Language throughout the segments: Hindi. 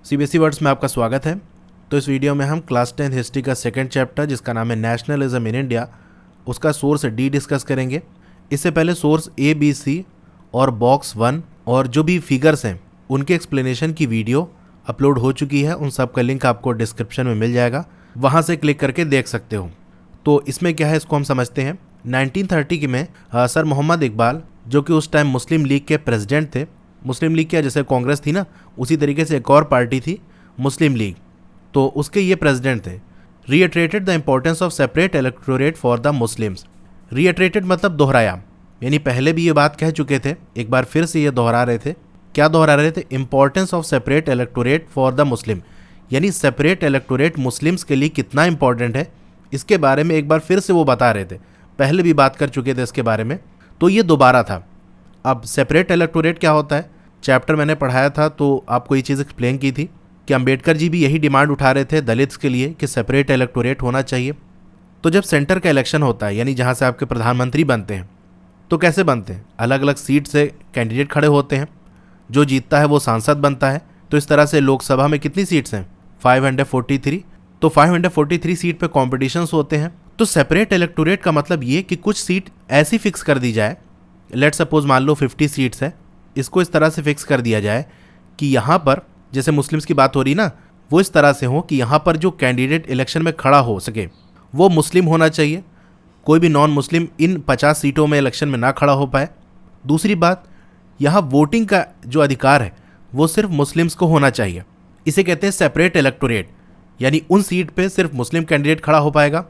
सीबीएसई वर्ड्स में आपका स्वागत है। तो इस वीडियो में हम क्लास 10 हिस्ट्री का सेकंड चैप्टर जिसका नाम है नेशनलिज्म इन इंडिया, उसका सोर्स डी डिस्कस करेंगे। इससे पहले सोर्स ए बी सी और बॉक्स 1 और जो भी फिगर्स हैं उनके एक्सप्लेनेशन की वीडियो अपलोड हो चुकी है। उन सब का लिंक आपको डिस्क्रिप्शन में मिल जाएगा, वहाँ से क्लिक करके देख सकते हो। तो इसमें क्या है इसको हम समझते हैं। 1930 की में सर मोहम्मद इकबाल जो कि उस टाइम मुस्लिम लीग के प्रेसिडेंट थे। मुस्लिम लीग क्या, जैसे कांग्रेस थी ना, उसी तरीके से एक और पार्टी थी मुस्लिम लीग, तो उसके ये प्रेसिडेंट थे। Reiterated the importance of separate electorate for the Muslims. Reiterated मतलब दोहराया, यानी पहले भी ये बात कह चुके थे, एक बार फिर से ये दोहरा रहे थे। क्या दोहरा रहे थे? Importance of separate electorate for the Muslim, यानी सेपरेट इलेक्टोरेट मुस्लिम्स के लिए कितना इंपॉर्टेंट है, इसके बारे में एक बार फिर से वो बता रहे थे। पहले भी बात कर चुके थे इसके बारे में, तो ये दोबारा था। अब सेपरेट इलेक्टोरेट क्या होता है, चैप्टर मैंने पढ़ाया था तो आपको ये चीज़ एक्सप्लेन की थी कि अंबेडकर जी भी यही डिमांड उठा रहे थे दलित्स के लिए कि सेपरेट इलेक्टोरेट होना चाहिए। तो जब सेंटर का इलेक्शन होता है, यानी जहाँ से आपके प्रधानमंत्री बनते हैं, तो कैसे बनते हैं? अलग अलग सीट से कैंडिडेट खड़े होते हैं, जो जीतता है वो सांसद बनता है। तो इस तरह से लोकसभा में कितनी सीट्स हैं? 543। तो 543 सीट पे कॉम्पिटिशन्स होते हैं। तो सेपरेट इलेक्टोरेट का मतलब ये कि कुछ सीट ऐसी फिक्स कर दी जाए, लेट सपोज मान लो 50 सीट्स है, इसको इस तरह से फिक्स कर दिया जाए कि यहाँ पर, जैसे मुस्लिम्स की बात हो रही ना, वो इस तरह से हो कि यहाँ पर जो कैंडिडेट इलेक्शन में खड़ा हो सके वो मुस्लिम होना चाहिए, कोई भी नॉन मुस्लिम इन 50 सीटों में इलेक्शन में ना खड़ा हो पाए। दूसरी बात, यहाँ वोटिंग का जो अधिकार है वो सिर्फ मुस्लिम्स को होना चाहिए। इसे कहते हैं सेपरेट इलेक्टोरेट, यानी उन सीट पे सिर्फ मुस्लिम कैंडिडेट खड़ा हो पाएगा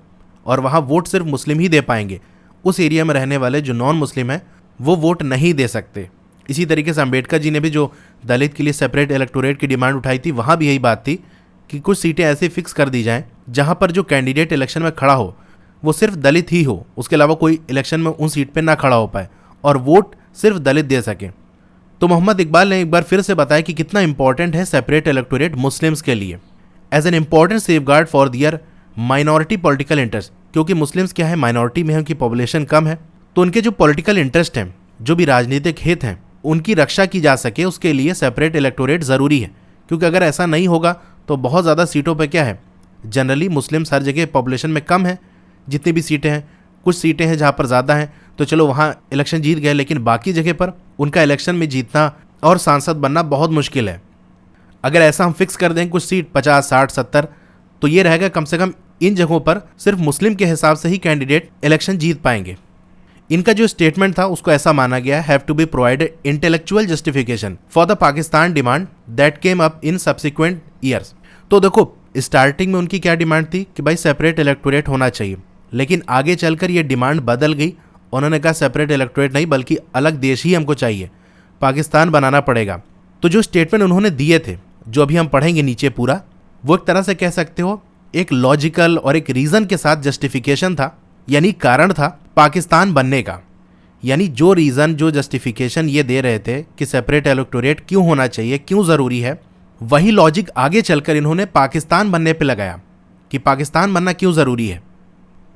और वहाँ वोट सिर्फ मुस्लिम ही दे पाएंगे। उस एरिया में रहने वाले जो नॉन मुस्लिम हैं वो वोट नहीं दे सकते। इसी तरीके से अंबेडकर जी ने भी जो दलित के लिए सेपरेट इलेक्टोरेट की डिमांड उठाई थी, वहाँ भी यही बात थी कि कुछ सीटें ऐसे फिक्स कर दी जाएं जहाँ पर जो कैंडिडेट इलेक्शन में खड़ा हो वो सिर्फ दलित ही हो, उसके अलावा कोई इलेक्शन में उन सीट पर ना खड़ा हो पाए और वोट सिर्फ दलित दे सकें। तो मोहम्मद इकबाल ने एक बार फिर से बताया कि कितना इंपॉर्टेंट है सेपरेट इलेक्टोरेट मुस्लिम्स के लिए as an important safeguard for their minority political interest. क्योंकि मुस्लिम्स क्या है, माइनॉरिटी में है, उनकी पॉपुलेशन कम है, तो उनके जो पॉलिटिकल इंटरेस्ट हैं, जो भी राजनीतिक हित हैं, उनकी रक्षा की जा सके, उसके लिए सेपरेट इलेक्टोरेट ज़रूरी है। क्योंकि अगर ऐसा नहीं होगा तो बहुत ज़्यादा सीटों पर क्या है, जनरली मुस्लिम्स हर जगह पॉपुलेशन में कम है, जितनी भी सीटें हैं, कुछ सीटें हैं जहाँ पर ज़्यादा हैं तो चलो वहाँ इलेक्शन जीत गए, लेकिन बाकी जगह पर उनका इलेक्शन में जीतना और सांसद बनना बहुत मुश्किल है। अगर ऐसा हम फिक्स कर दें कुछ सीट 50, 60, 70, तो ये रहेगा कम से कम इन जगहों पर सिर्फ मुस्लिम के हिसाब से ही कैंडिडेट इलेक्शन जीत पाएंगे। इनका जो स्टेटमेंट था उसको ऐसा माना गया, have to be provided intellectual justification for the Pakistan demand that came up in subsequent years. तो देखो, स्टार्टिंग में उनकी क्या डिमांड थी कि भाई सेपरेट इलेक्टोरेट होना चाहिए, लेकिन आगे चलकर ये डिमांड बदल गई। उन्होंने कहा सेपरेट इलेक्टोरेट नहीं बल्कि अलग देश ही हमको चाहिए, पाकिस्तान बनाना पड़ेगा। तो जो स्टेटमेंट उन्होंने दिए थे, जो अभी हम पढ़ेंगे नीचे पूरा, वो एक तरह से कह सकते हो एक लॉजिकल और एक रीज़न के साथ जस्टिफिकेशन था, यानी कारण था पाकिस्तान बनने का। यानी जो रीज़न, जो जस्टिफिकेशन ये दे रहे थे कि सेपरेट इलेक्टोरेट क्यों होना चाहिए, क्यों ज़रूरी है, वही लॉजिक आगे चलकर इन्होंने पाकिस्तान बनने पे लगाया कि पाकिस्तान बनना क्यों ज़रूरी है।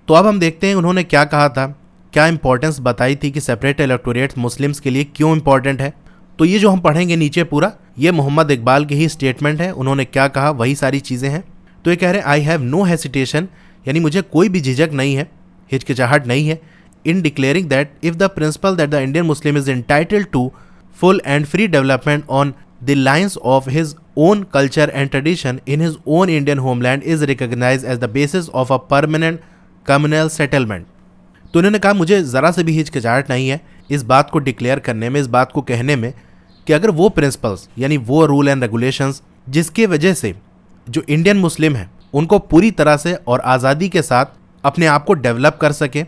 तो अब हम देखते हैं उन्होंने क्या कहा था, क्या इंपॉर्टेंस बताई थी कि सेपरेट इलेक्टोरेट मुस्लिम्स के लिए क्यों इंपॉर्टेंट है। तो ये जो हम पढ़ेंगे नीचे पूरा, ये मोहम्मद इकबाल की ही स्टेटमेंट है। उन्होंने क्या कहा वही सारी चीज़ें हैं। तो ये कह रहे हैं आई हैव नो हेसिटेशन, यानी मुझे कोई भी झिझक नहीं है, हिचकिचाहट नहीं है, in declaring that if the principle that the Indian Muslim is entitled to full and free development on the lines of his own culture and tradition in his own Indian homeland is recognise as the basis of a permanent communal settlement. तो उन्होंने कहा मुझे ज़रा से भी हिचकिचाहट नहीं है इस बात को डिक्लेयर करने में, इस बात को कहने में कि अगर वो प्रिंसिपल्स, यानी वो रूल एंड रेगुलेशंस जिसके वजह से जो इंडियन मुस्लिम हैं उनको पूरी तरह से और आज़ादी के साथ अपने आप को डेवलप कर सके,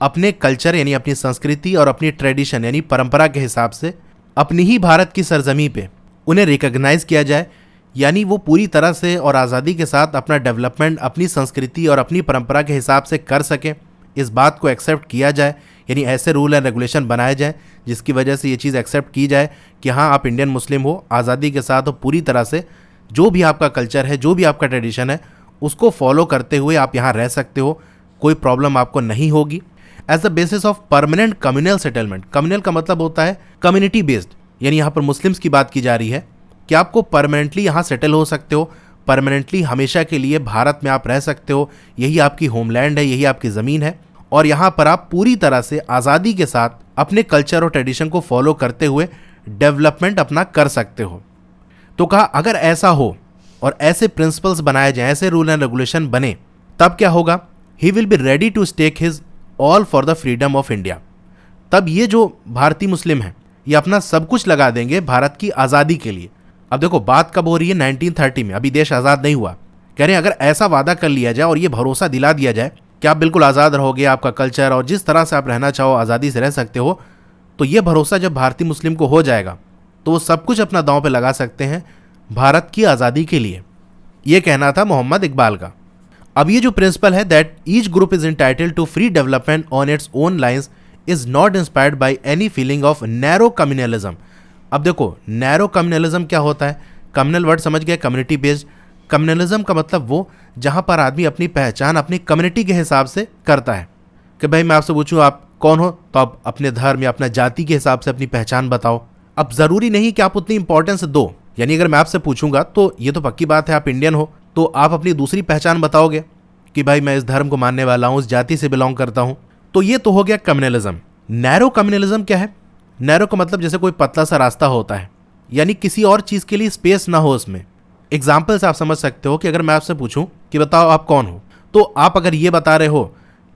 अपने कल्चर यानी अपनी संस्कृति और अपनी ट्रेडिशन यानी परंपरा के हिसाब से अपनी ही भारत की सरजमी पे उन्हें रिकॉग्नाइज़ किया जाए, यानी वो पूरी तरह से और आज़ादी के साथ अपना डेवलपमेंट अपनी संस्कृति और अपनी परंपरा के हिसाब से कर सके, इस बात को एक्सेप्ट किया जाए। यानी ऐसे रूल एंड रेगुलेशन बनाए जाए जिसकी वजह से ये चीज़ एक्सेप्ट की जाए कि हाँ आप इंडियन मुस्लिम हो, आज़ादी के साथ हो, पूरी तरह से जो भी आपका कल्चर है, जो भी आपका ट्रेडिशन है, उसको फॉलो करते हुए आप यहाँ रह सकते हो, कोई प्रॉब्लम आपको नहीं होगी। As the basis of permanent communal settlement. Communal का मतलब होता है कम्युनिटी बेस्ड, यानी यहाँ पर मुस्लिम्स की बात की जा रही है, कि आपको परमानेंटली यहाँ सेटल हो सकते हो, परमानेंटली हमेशा के लिए भारत में आप रह सकते हो, यही आपकी होमलैंड है, यही आपकी ज़मीन है, और यहाँ पर आप पूरी तरह से आज़ादी के साथ अपने कल्चर और ट्रेडिशन को फॉलो करते हुए डेवलपमेंट अपना कर सकते हो। तो कहा अगर ऐसा हो और ऐसे प्रिंसिपल्स बनाए जाएं, ऐसे रूल एंड रेगुलेशन बने, तब क्या होगा? He will be ready to stake his all for the freedom of India. तब ये जो भारतीय मुस्लिम हैं ये अपना सब कुछ लगा देंगे भारत की आज़ादी के लिए। अब देखो बात कब हो रही है? 1930 में, अभी देश आज़ाद नहीं हुआ। कह रहे हैं अगर ऐसा वादा कर लिया जाए और ये भरोसा दिला दिया जाए कि आप बिल्कुल आज़ाद रहोगे, आपका कल्चर और जिस तरह से आप रहना चाहो आज़ादी से रह सकते हो, तो ये भरोसा जब भारतीय मुस्लिम को हो जाएगा तो वो सब कुछ अपना दांव पे लगा सकते हैं भारत की आज़ादी के लिए। ये कहना था मोहम्मद इकबाल का। अब ये जो प्रिंसिपल है that each group is entitled to free development on its own lines is not inspired by any feeling of narrow communalism. अब देखो नैरो कम्युनलिज्म क्या होता है? कम्युनल वर्ड समझ गए, कम्युनिटी बेस्ड। कम्युनलिज्म का मतलब वो जहाँ पर आदमी अपनी पहचान अपनी कम्युनिटी के हिसाब से करता है कि भाई मैं आपसे पूछूं आप कौन हो, तो आप अपने धर्म या अपना जाति के हिसाब से अपनी पहचान बताओ। अब ज़रूरी नहीं कि आप उतनी इंपॉर्टेंस दो, यानी अगर मैं आपसे पूछूंगा तो ये तो पक्की बात है आप इंडियन हो, तो आप अपनी दूसरी पहचान बताओगे कि भाई मैं इस धर्म को मानने वाला हूँ, इस जाति से बिलोंग करता हूँ। तो ये तो हो गया कम्युनलिज्म। नैरो कम्युनलिज्म क्या है? नैरो का मतलब जैसे कोई पतला सा रास्ता होता है, यानी किसी और चीज़ के लिए स्पेस ना हो उसमें। एग्जाम्पल से आप समझ सकते हो कि अगर मैं आपसे पूछूं कि बताओ आप कौन हो, तो आप अगर ये बता रहे हो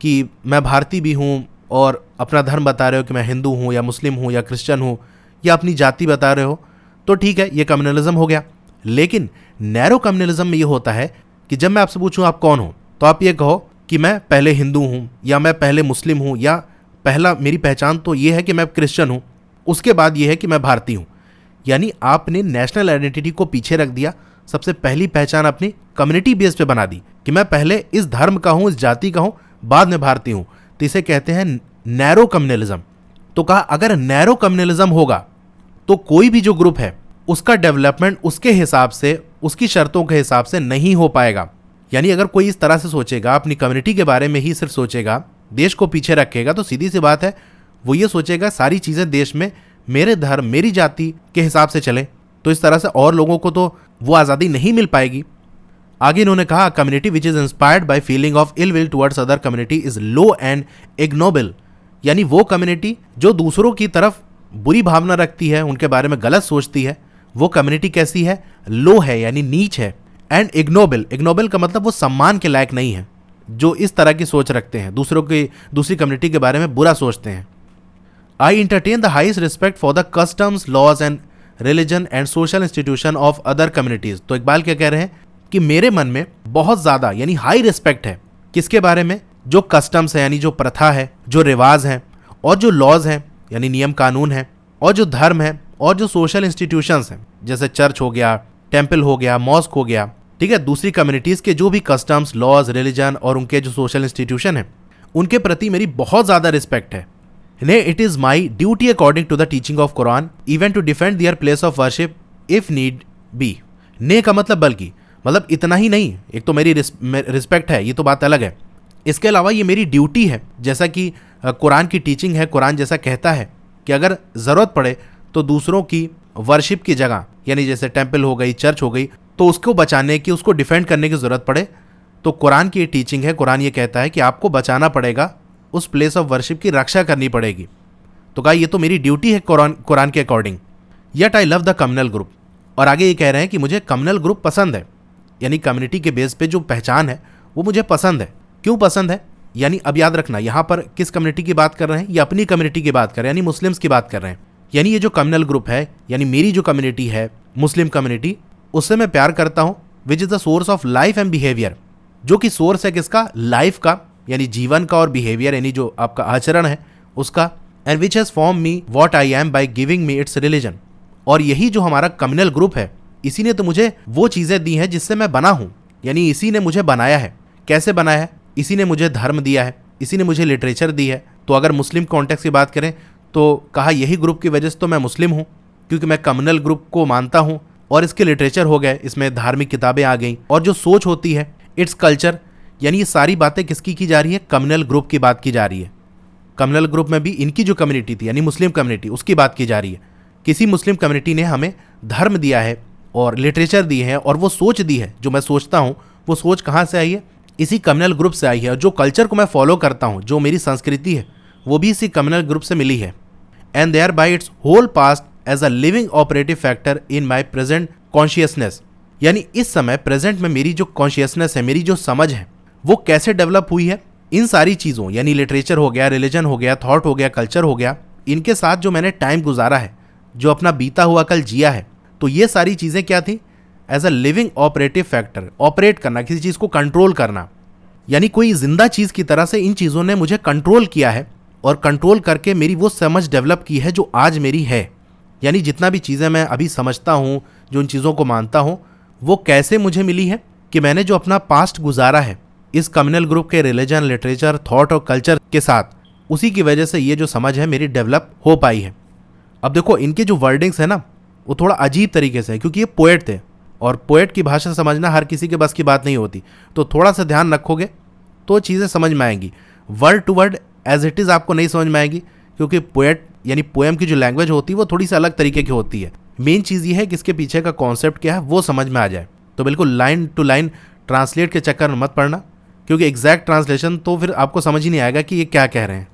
कि मैं भारतीय भी हूँ और अपना धर्म बता रहे हो कि मैं हिंदू हूँ या मुस्लिम हूँ या क्रिश्चियन हूँ या अपनी जाति बता रहे हो, तो ठीक है, ये कम्युनलिज्म हो गया। लेकिन नैरो कम्युनलिज्म में ये होता है कि जब मैं आपसे पूछूं आप कौन हो, तो आप ये कहो कि मैं पहले हिंदू हूँ या मैं पहले मुस्लिम हूँ या पहला मेरी पहचान तो ये है कि मैं क्रिश्चियन हूँ, उसके बाद ये है कि मैं भारतीय हूँ। यानी आपने नेशनल आइडेंटिटी को पीछे रख दिया, सबसे पहली पहचान अपनी कम्युनिटी बेस पे बना दी कि मैं पहले इस धर्म का हूँ, इस जाति का हूँ, बाद में भारतीय हूँ। तो इसे कहते हैं नैरो कम्युनलिज्म। तो कहा अगर नैरो कम्युनलिज्म होगा तो कोई भी जो ग्रुप है उसका डेवलपमेंट उसके हिसाब से, उसकी शर्तों के हिसाब से नहीं हो पाएगा। यानी अगर कोई इस तरह से सोचेगा, अपनी कम्युनिटी के बारे में ही सिर्फ सोचेगा, देश को पीछे रखेगा, तो सीधी सी बात है वो ये सोचेगा सारी चीज़ें देश में मेरे धर्म मेरी जाति के हिसाब से चले, तो इस तरह से और लोगों को तो वो आज़ादी नहीं मिल पाएगी। आगे इन्होंने कहा community which is inspired by feeling of ill will towards other community is low and ignoble. यानी वो कम्युनिटी जो दूसरों की तरफ बुरी भावना रखती है, उनके बारे में गलत सोचती है, वो कम्युनिटी कैसी है? लो है, यानी नीच है। एंड इग्नोबल, इग्नोबल का मतलब वो सम्मान के लायक नहीं है, जो इस तरह की सोच रखते हैं, दूसरी कम्युनिटी के बारे में बुरा सोचते हैं। I entertain the highest respect for the customs, laws and religion and social institution of other communities. तो इकबाल क्या कह रहे हैं कि मेरे मन में बहुत ज़्यादा यानी हाई रिस्पेक्ट है किसके बारे में? जो कस्टम्स है यानी जो प्रथा है, जो रिवाज हैं, और जो लॉज हैं यानी नियम कानून है, और जो धर्म है, और जो सोशल इंस्टीट्यूशंस हैं जैसे चर्च हो गया, टेम्पल हो गया, मॉस्क हो गया, ठीक है, दूसरी कम्युनिटीज़ के जो भी कस्टम्स, लॉज, रिलीजन और उनके जो सोशल इंस्टीट्यूशन हैं उनके प्रति मेरी बहुत ज़्यादा रिस्पेक्ट है। ने it is my duty according to the teaching of Quran even to defend their place of worship if need be. ने का मतलब बल्कि, मतलब इतना ही नहीं, एक तो मेरी रिस्पेक्ट है, ये तो बात अलग है, इसके अलावा ये मेरी ड्यूटी है, जैसा कि कुरान की टीचिंग है, कुरान जैसा कहता है कि अगर ज़रूरत पड़े तो दूसरों की वर्शिप की जगह यानी जैसे टेम्पल हो गई, चर्च हो गई, तो उसको बचाने की, उसको डिफेंड करने की ज़रूरत पड़े तो कुरान की टीचिंग है, कुरान ये कहता है कि आपको बचाना पड़ेगा, उस प्लेस ऑफ वर्शिप की रक्षा करनी पड़ेगी। तो कहा ये तो मेरी ड्यूटी है कुरान के according. Yet I love the communal group. और आगे ये कह रहे हैं कि मुझे कम्युनल ग्रुप पसंद है, यानी कम्युनिटी के बेस पे जो पहचान है वो मुझे पसंद है। क्यों पसंद है? यानी अब याद रखना यहाँ पर किस कम्युनिटी की बात कर रहे हैं? ये अपनी कम्युनिटी की बात कर रहे हैं, यानी मुस्लिम्स की बात कर रहे हैं। यानी ये जो कम्युनल ग्रुप है, यानी मेरी जो कम्युनिटी है मुस्लिम कम्युनिटी, उससे मैं प्यार करता हूँ, which is the source of life and behaviour, जो कि सोर्स है किसका? लाइफ का, यानी जीवन का, और बिहेवियर यानी जो आपका आचरण है उसका। And which has form me what I am by giving me it's religion. और यही जो हमारा कम्युनल ग्रुप है, इसी ने तो मुझे वो चीज़ें दी हैं जिससे मैं बना हूँ, यानी इसी ने मुझे बनाया है। कैसे बनाया है? इसी ने मुझे धर्म दिया है, इसी ने मुझे लिटरेचर दी है। तो अगर मुस्लिम कॉन्टेक्स्ट की बात करें तो कहा यही ग्रुप की वजह से तो मैं मुस्लिम हूँ, क्योंकि मैं कम्युनल ग्रुप को मानता हूँ, और इसके लिटरेचर हो गए, इसमें धार्मिक किताबें आ गई, और जो सोच होती है, इट्स कल्चर, यानी ये सारी बातें किसकी की जा रही है? कम्युनल ग्रुप की बात की जा रही है। कम्युनल ग्रुप में भी इनकी जो कम्युनिटी थी यानी मुस्लिम कम्युनिटी, उसकी बात की जा रही है। किसी मुस्लिम कम्युनिटी ने हमें धर्म दिया है, और लिटरेचर दी है और वो सोच दी है जो मैं सोचता हूँ, वो सोच कहाँ से आई है? इसी कम्युनल ग्रुप से आई है। और जो कल्चर को मैं फॉलो करता हूँ, जो मेरी संस्कृति है, वो भी इसी कम्युनल ग्रुप से मिली है। And thereby its whole past as a living operative factor in my present consciousness. यानी इस समय प्रेजेंट में मेरी जो कॉन्शियसनेस है, मेरी जो समझ है, वो कैसे डेवलप हुई है इन सारी चीज़ों, यानी लिटरेचर हो गया, रिलीजन हो गया, थॉट हो गया, कल्चर हो गया, इनके साथ जो मैंने टाइम गुजारा है, जो अपना बीता हुआ कल जिया है, तो ये सारी चीज़ें क्या थी? As a living operative factor, operate करना, किसी चीज़ को कंट्रोल करना, यानी कोई जिंदा चीज़ की तरह से इन चीज़ों ने मुझे कंट्रोल किया है और कंट्रोल करके मेरी वो समझ डेवलप की है जो आज मेरी है। यानी जितना भी चीज़ें मैं अभी समझता हूँ, जो इन चीज़ों को मानता हूँ, वो कैसे मुझे मिली है कि मैंने जो अपना पास्ट गुजारा है इस कम्युनल ग्रुप के रिलीजन, लिटरेचर, थॉट और कल्चर के साथ, उसी की वजह से ये जो समझ है मेरी डेवलप हो पाई है। अब देखो, इनके जो वर्डिंग्स है ना, वो थोड़ा अजीब तरीके से है, क्योंकि ये पोएट थे और पोएट की भाषा समझना हर किसी के बस की बात नहीं होती। तो थोड़ा सा ध्यान रखोगे तो चीज़ें समझ में आएंगी। Word to word as it is आपको नहीं समझ में आएगी, क्योंकि पोएट यानी पोएम की जो लैंग्वेज होती है वो थोड़ी सी अलग तरीके की होती है। मेन चीज़ ये है कि इसके पीछे का कॉन्सेप्ट क्या है वो समझ में आ जाए। तो बिल्कुल लाइन टू लाइन ट्रांसलेट के चक्कर में मत पड़ना, क्योंकि एग्जैक्ट ट्रांसलेशन तो फिर आपको समझ ही नहीं आएगा कि ये क्या कह रहे हैं।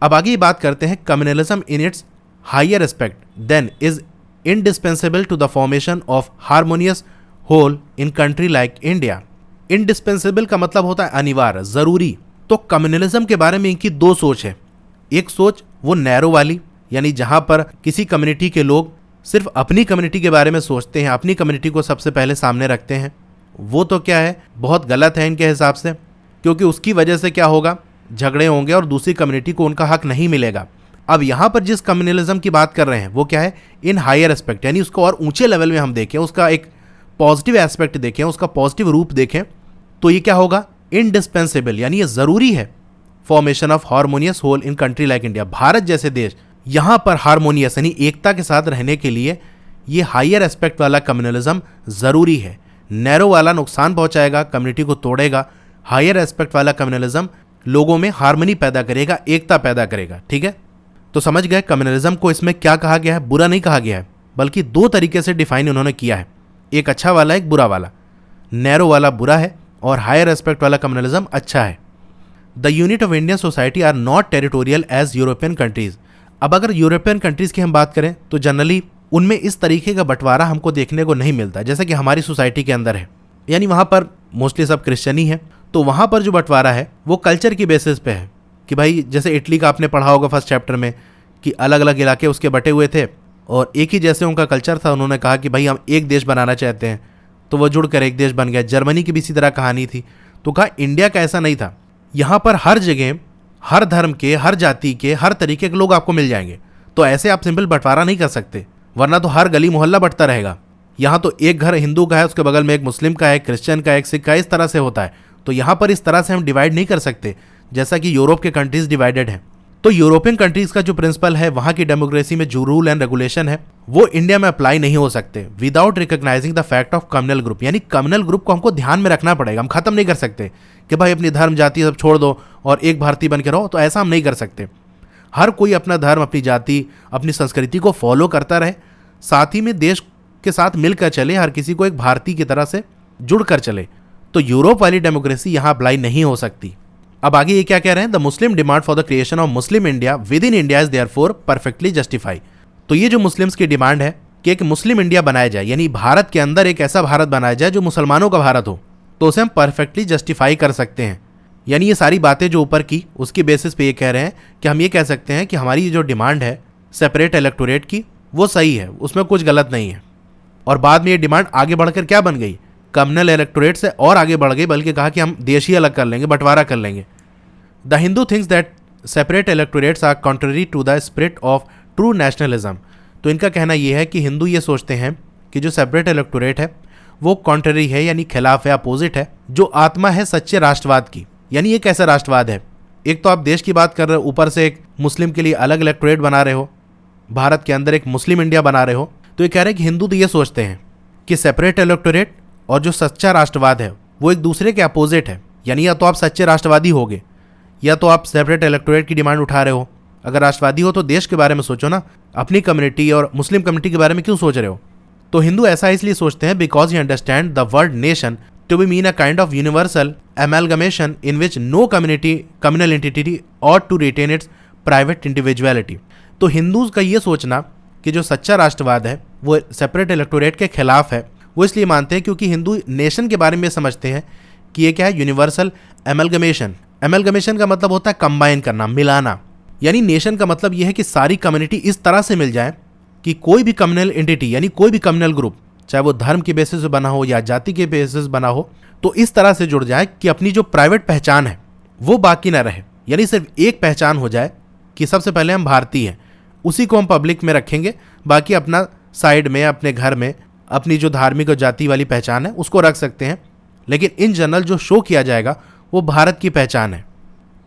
अब आगे ये बात करते हैं, communalism in its higher aspect then is indispensable to the formation of harmonious whole in country like India. Indispensable का मतलब होता है अनिवार्य, जरूरी। तो कम्युनलिज्म के बारे में इनकी दो सोच है। एक सोच वो नैरो वाली, यानी जहां पर किसी कम्युनिटी के लोग सिर्फ अपनी कम्युनिटी के बारे में सोचते हैं, अपनी कम्युनिटी को सबसे पहले सामने रखते हैं। वो तो क्या है, बहुत गलत है इनके हिसाब से, क्योंकि उसकी वजह से क्या होगा, झगड़े होंगे और दूसरी कम्युनिटी को उनका हक नहीं मिलेगा। अब यहाँ पर जिस कम्युनलिज्म की बात कर रहे हैं वो क्या है, इन हायर एस्पेक्ट, यानी उसको और ऊंचे लेवल में हम देखें, उसका एक पॉजिटिव एस्पेक्ट देखें, उसका पॉजिटिव रूप देखें, तो ये क्या होगा, इंडिस्पेंसेबल, यानी ये ज़रूरी है formation of harmonious whole in country like India. Bharat जैसे देश, यहाँ पर हार्मोनियस यानी एकता के साथ रहने के लिए ये हायर एस्पेक्ट वाला कम्युनलिज्म ज़रूरी है। नैरो वाला नुकसान पहुँचाएगा, कम्युनिटी को तोड़ेगा। हायर एस्पेक्ट वाला कम्युनलिज्म लोगों में हार्मनी पैदा करेगा, एकता पैदा करेगा। ठीक है, तो समझ गए कम्युनलिज्म को इसमें क्या कहा गया है, बुरा नहीं कहा गया है, बल्कि दो तरीके से डिफाइन उन्होंने किया है, एक अच्छा वाला, एक बुरा वाला। नैरो वाला बुरा है और हायर एस्पेक्ट वाला कम्युनलिज्म अच्छा है। The unit of Indian society are not territorial as European countries. अब अगर यूरोपियन कंट्रीज़ की हम बात करें तो जनरली उनमें इस तरीके का बंटवारा हमको देखने को नहीं मिलता जैसे कि हमारी सोसाइटी के अंदर है। यानी वहाँ पर मोस्टली सब क्रिश्चियन ही है, तो वहाँ पर जो बंटवारा है वो कल्चर की बेसिस पे है कि भाई जैसे इटली का आपने पढ़ा होगा फर्स्ट चैप्टर में कि अलग अलग इलाके उसके बटे हुए थे और एक ही जैसे उनका कल्चर था। उन्होंने कहा कि भाई हम एक देश बनाना चाहते हैं, तो वो जुड़ कर एक देश बन गया। जर्मनी की भी इसी तरह कहानी थी। तो कहा इंडिया का ऐसा नहीं था, यहाँ पर हर जगह, हर धर्म के, हर जाति के, हर तरीके के लोग आपको मिल जाएंगे। तो ऐसे आप सिंपल बंटवारा नहीं कर सकते, वरना तो हर गली मोहल्ला बंटता रहेगा। यहाँ तो एक घर हिंदू का है, उसके बगल में एक मुस्लिम का है, क्रिश्चियन का है, एक सिख का है, इस तरह से होता है। तो यहाँ पर इस तरह से हम डिवाइड नहीं कर सकते जैसा कि यूरोप के कंट्रीज डिवाइडेड हैं। तो यूरोपियन कंट्रीज का जो प्रिंसिपल है, वहाँ की डेमोक्रेसी में जो रूल एंड रेगुलेशन है, वो इंडिया में अप्लाई नहीं हो सकते without recognising the fact of communal group. यानी कम्युनल ग्रुप को हमको ध्यान में रखना पड़ेगा। हम खत्म नहीं कर सकते कि भाई अपनी धर्म जाति सब छोड़ दो और एक भारतीय बन के रहो, तो ऐसा हम नहीं कर सकते। हर कोई अपना धर्म, अपनी जाति, अपनी संस्कृति को फॉलो करता रहे, साथ ही में देश के साथ मिलकर चले, हर किसी को एक भारतीय की तरह से जुड़ कर चले। तो यूरोप वाली डेमोक्रेसी यहाँ अप्लाई नहीं हो सकती। अब आगे ये क्या कह रहे हैं, the Muslim demand for the creation of Muslim India with in India is therefore perfectly justify. तो ये जो मुस्लिम्स की डिमांड है कि एक मुस्लिम इंडिया बनाया जाए, यानी भारत के अंदर एक ऐसा भारत बनाया जाए जो मुसलमानों का भारत हो, तो उसे हम परफेक्टली जस्टिफाई कर सकते हैं। यानी ये सारी बातें जो ऊपर की, उसकी बेसिस पे ये कह रहे हैं कि हम ये कह सकते हैं कि हमारी जो डिमांड है सेपरेट इलेक्टोरेट की, वो सही है, उसमें कुछ गलत नहीं है। और बाद में ये डिमांड आगे बढ़कर क्या बन गई, कम्युनल इलेक्टोरेट से और आगे बढ़ गई, बल्कि कहा कि हम देश ही अलग कर लेंगे, बंटवारा कर लेंगे। The Hindu thinks that separate electorates are contrary to the spirit of true nationalism. तो इनका कहना यह है कि हिंदू ये सोचते हैं कि जो सेपरेट इलेक्टोरेट है वो कॉन्ट्ररी है, यानी खिलाफ है, अपोजिट है, जो आत्मा है सच्चे राष्ट्रवाद की। यानी ये कैसा राष्ट्रवाद है, एक तो आप देश की बात कर रहे हो, ऊपर से एक मुस्लिम के लिए अलग इलेक्टोरेट बना रहे हो, भारत के अंदर एक मुस्लिम इंडिया बना रहे हो। तो ये कह रहे हैं कि हिंदू तो ये सोचते हैं कि सेपरेट इलेक्टोरेट और जो सच्चा राष्ट्रवाद है वो एक दूसरे के अपोजिट है। यानी या तो आप सच्चे राष्ट्रवादी होगे या तो आप सेपरेट इलेक्टोरेट की डिमांड उठा रहे हो। अगर राष्ट्रवादी हो तो देश के बारे में सोचो ना, अपनी कम्युनिटी और मुस्लिम कम्युनिटी के बारे में क्यों सोच रहे हो। तो हिंदू ऐसा इसलिए सोचते हैं because he understand the word nation to be mean a kind of universal amalgamation in which no communal entity ought to retain its private individuality. तो हिंदूज का ये सोचना कि जो सच्चा राष्ट्रवाद है वो सेपरेट इलेक्टोरेट के खिलाफ है, वो इसलिए मानते हैं क्योंकि हिंदू नेशन के बारे में समझते हैं कि ये क्या है, यूनिवर्सल एमैलगमेशन। एमैलगमेशन का मतलब होता है कंबाइन करना, मिलाना। यानी नेशन का मतलब ये है कि सारी कम्युनिटी इस तरह से मिल जाए कि कोई भी कम्युनल एंटिटी यानी कोई भी कम्युनल ग्रुप, चाहे वो धर्म के बेसिस पे बना हो या जाति के बेसिस बना हो, तो इस तरह से जुड़ जाए कि अपनी जो प्राइवेट पहचान है वो बाकी ना रहे। यानी सिर्फ एक पहचान हो जाए कि सबसे पहले हम भारतीय हैं, उसी को हम पब्लिक में रखेंगे, बाकी अपना साइड में अपने घर में अपनी जो धार्मिक और जाति वाली पहचान है उसको रख सकते हैं, लेकिन इन जनरल जो शो किया जाएगा वो भारत की पहचान है।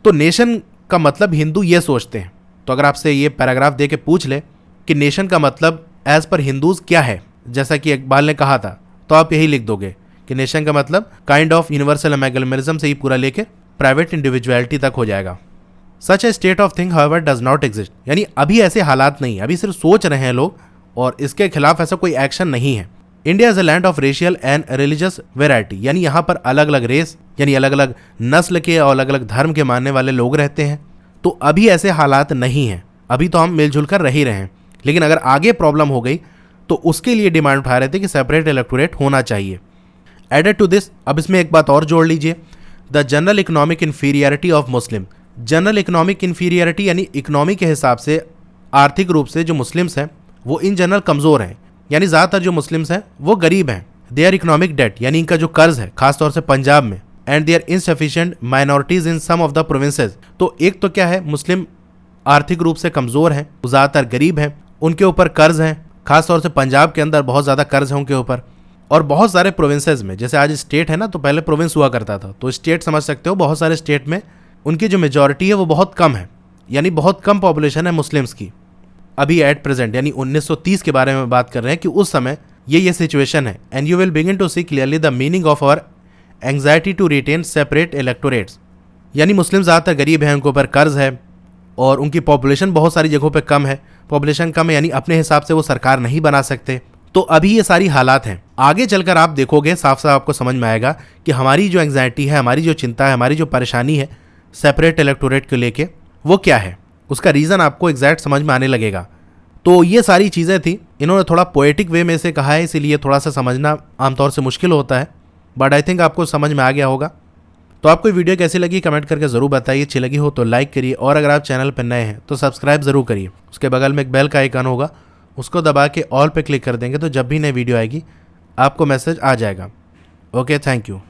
तो नेशन का मतलब हिंदू ये सोचते हैं। तो अगर आपसे ये पैराग्राफ दे के पूछ ले कि नेशन का मतलब एज पर हिंदूज क्या है, जैसा कि इकबाल ने कहा था, तो आप यही लिख दोगे कि नेशन का मतलब काइंड ऑफ यूनिवर्सल एमैलगमेशन से ही पूरा लेके प्राइवेट इंडिविजुअलिटी तक हो जाएगा। Such a state of thing however does not exist. यानी अभी ऐसे हालात नहीं है, अभी सिर्फ सोच रहे हैं लोग और इसके खिलाफ ऐसा कोई एक्शन नहीं है। India is a land of racial and religious variety. यानी यहाँ पर अलग अलग रेस यानी अलग अलग नस्ल के और अलग अलग धर्म के मानने वाले लोग रहते हैं। तो अभी ऐसे हालात नहीं हैं, अभी तो हम मिलजुल कर रह ही रहे हैं। लेकिन अगर आगे प्रॉब्लम हो गई तो उसके लिए डिमांड उठा रहे थे कि सेपरेट इलेक्टोरेट होना चाहिए। एडेड टू दिस, अब इसमें एक बात और जोड़ लीजिए, the general economic inferiority of Muslim. General economic inferiority यानी इकोनॉमी के हिसाब से आर्थिक रूप से जो मुस्लिम्स हैं वो इन जनरल कमज़ोर हैं, यानी ज़्यादातर जो मुस्लिम्स हैं वो गरीब हैं। देयर इकोनॉमिक डेट यानी इनका जो कर्ज है खासतौर से पंजाब में, and there insufficient minorities in some of the provinces. तो एक तो क्या है, मुस्लिम आर्थिक रूप से कमज़ोर हैं, ज़्यादातर गरीब हैं, उनके ऊपर कर्ज हैं, खासतौर से पंजाब के अंदर बहुत ज़्यादा कर्ज है उनके ऊपर, और बहुत सारे प्रोविंसेस में, जैसे आज स्टेट है ना, तो पहले प्रोविंस हुआ करता था, तो स्टेट समझ सकते हो, बहुत सारे स्टेट में उनकी जो मेजॉरिटी है वो बहुत कम है, यानी बहुत कम पॉपुलेशन है मुस्लिम्स की अभी एट प्रेजेंट। यानी 1930 के बारे में बात कर रहे हैं कि उस समय ये सिचुएशन है। And you will begin to see clearly the meaning of our anxiety to retain separate electorates. यानी मुस्लिम ज़्यादातर गरीब हैं, उनके ऊपर कर्ज है और उनकी पॉपुलेशन बहुत सारी जगहों पे कम है। पॉपुलेशन कम है यानी अपने हिसाब से वो सरकार नहीं बना सकते। तो अभी ये सारी हालात हैं। आगे चलकर आप देखोगे साफ साफ आपको समझ में आएगा कि हमारी जो एंग्जाइटी है, हमारी जो चिंता है, हमारी जो परेशानी है सेपरेट इलेक्टोरेट को लेके, वो क्या है, उसका रीज़न आपको एग्जैक्ट समझ में आने लगेगा। तो ये सारी चीज़ें थी, इन्होंने थोड़ा पोएटिक वे में से कहा है, इसीलिए थोड़ा सा समझना आमतौर से मुश्किल होता है, बट आई थिंक आपको समझ में आ गया होगा। तो आपको वीडियो कैसी लगी कमेंट करके ज़रूर बताइए। अच्छी लगी हो तो लाइक करिए, और अगर आप चैनल पर नए हैं तो सब्सक्राइब ज़रूर करिए। उसके बगल में एक बेल का आइकन होगा, उसको दबा के ऑल पे क्लिक कर देंगे तो जब भी नई वीडियो आएगी आपको मैसेज आ जाएगा। Okay, thank you.